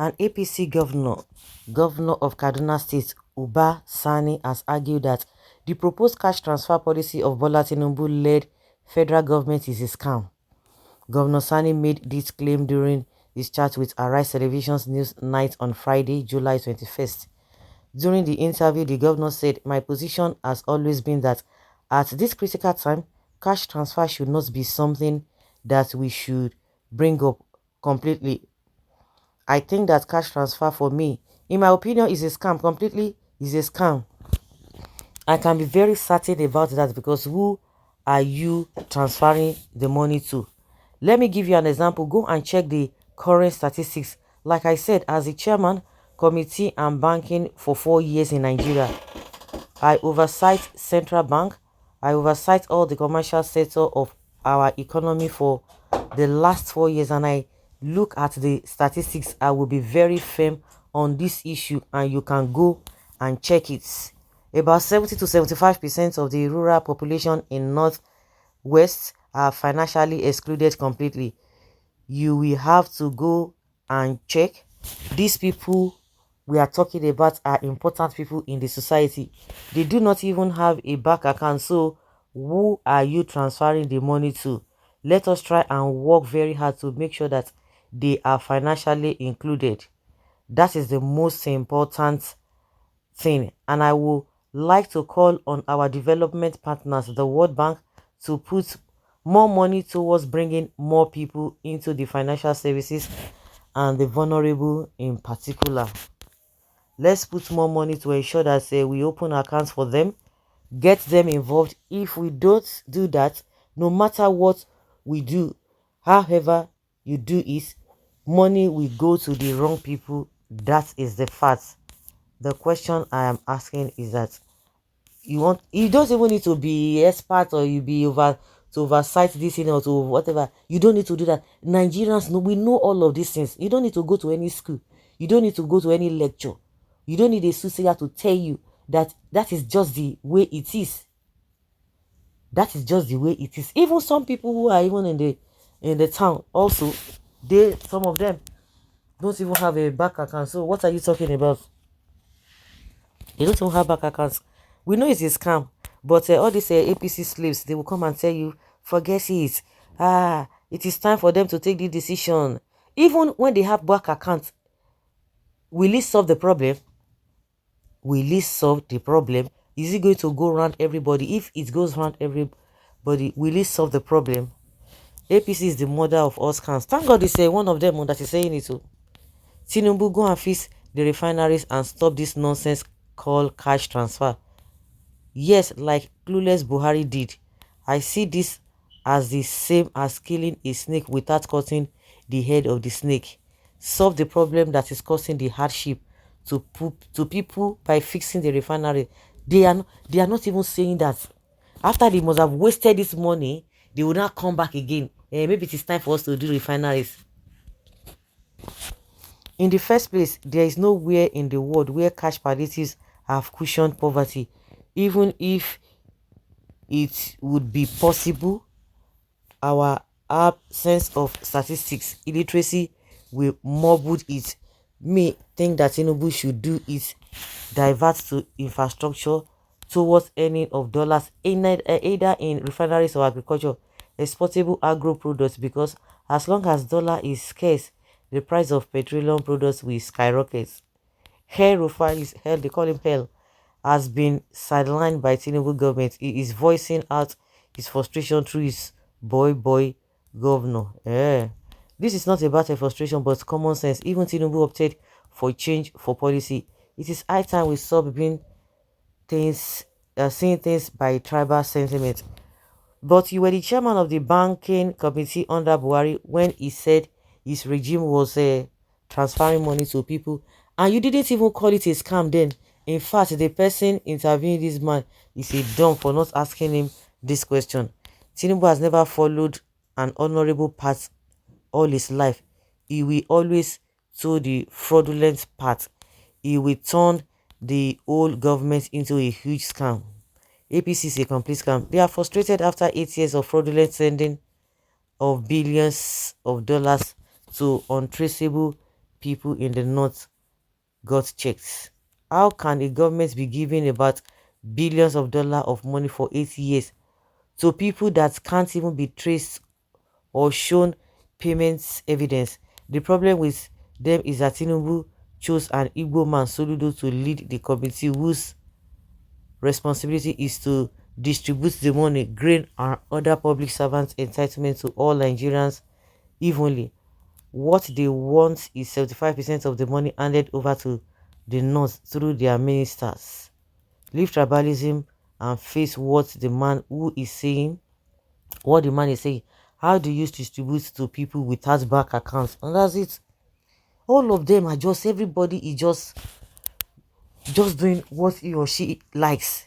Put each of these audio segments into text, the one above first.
An APC governor of Kaduna State, Uba Sani, has argued that the proposed cash transfer policy of Bola Tinubu-led federal government is a scam. Governor Sani made this claim during his chat with Arise Television's News Night on Friday, July 21st. During the interview, the governor said, "My position has always been that at this critical time, cash transfer should not be something that we should bring up completely. I think that cash transfer for me, in my opinion, is a scam. Completely is a scam. I can be very certain about that because who are you transferring the money to? Let me give you an example. Go and check the current statistics. Like I said, as the chairman, committee and banking for 4 years in Nigeria, I oversight central bank. I oversight all the commercial sector of our economy for the last 4 years, and I look at the statistics. I will be very firm on this issue, and you can go and check it. About 70 to 75% of the rural population in Northwest are financially excluded completely. You will have to go and check. These people we are talking about are important people in the society. They do not even have a bank account. So who are you transferring the money to? Let us try and work very hard to make sure that they are financially included. That is the most important thing. And I would like to call on our development partners, the World Bank, to put more money towards bringing more people into the financial services and the vulnerable in particular. Let's put more money to ensure that we open accounts for them, get them involved. If we don't do that, no matter what we do, however you do it, money will go to the wrong people. That is the fact. The question I am asking is that you don't even need to be expert or you be over to oversight this thing or to whatever. You don't need to do that. Nigerians know, we know all of these things. You don't need to go to any school. You don't need to go to any lecture. You don't need a soothsayer to tell you that that is just the way it is. That is just the way it is. Even some people who are even in the town also, some of them don't even have a bank account. So what are you talking about? They don't even have bank accounts. We know it's a scam, but all these APC slaves, they will come and tell you, forget it. It is time for them to take the decision. Even when they have bank accounts, will it solve the problem? Will it solve the problem? Is it going to go around everybody? If it goes around everybody, will it solve the problem? APC is the mother of all scams. Thank God it's one of them that is saying it too. Tinubu, go and fix the refineries and stop this nonsense called cash transfer. Yes, like clueless Buhari did. I see this as the same as killing a snake without cutting the head of the snake. Solve the problem that is causing the hardship to people by fixing the refinery. They are not even saying that. After they must have wasted this money, they will not come back again. Maybe it is time for us to do refineries. In the first place, there is nowhere in the world where cash palliatives have cushioned poverty. Even if it would be possible, our absence of statistics, illiteracy will marble it. Me think that Tinubu should do is divert to infrastructure towards earning of dollars either in refineries or agriculture, exportable agro products, because as long as dollar is scarce, the price of petroleum products will skyrocket. Hell refineries, hell, they call him hell, has been sidelined by Tinubu government. He is voicing out his frustration through his boy governor. This is not about a frustration but common sense. Even Tinubu opted for change for policy. It is high time we stop being seeing things by tribal sentiment. But you were the chairman of the banking committee under Buhari when he said his regime was transferring money to people, and you didn't even call it a scam then. In fact, the person interviewing this man is a dumb for not asking him this question. Tinubu has never followed an honorable path all his life. He will always to the fraudulent path. He will turn the old government into a huge scam. APC is a complete scam. They are frustrated after 8 years of fraudulent sending of billions of dollars to untraceable people in the north got checked. How can a government be giving about billions of dollars of money for 8 years to people that can't even be traced or shown payments evidence? The problem with them is that Tinubu chose an Igbo man Soludo to lead the committee whose responsibility is to distribute the money, grain, and other public servants' entitlement to all Nigerians evenly. What they want is 75% of the money handed over to the North through their ministers. Leave tribalism and face what the man is saying. How do you distribute to people without bank accounts? And that's it. All of them are just, everybody is just doing what he or she likes.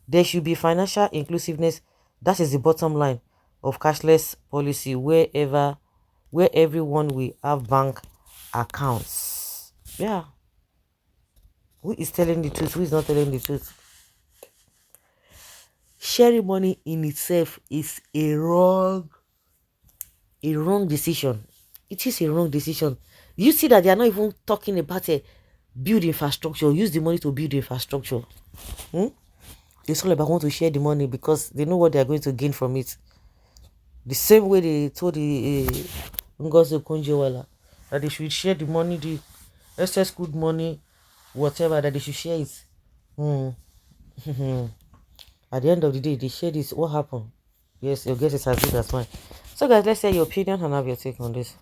There should be financial inclusiveness. That is the bottom line of cashless policy, where everyone will have bank accounts. Yeah. Who is telling the truth? Who is not telling the truth? Sharing money in itself is a wrong decision. It is a wrong decision. You see that they are not even talking about a build infrastructure. Use the money to build infrastructure. It's all about want to share the money because they know what they are going to gain from it. The same way they told the Ngozi Okonjo-Iweala that they should share the money, the excess good money, whatever, that they should share it. At the end of the day, they share this. What happened? Yes, your guess is as good as mine. So guys, let's hear your opinion and have your take on this.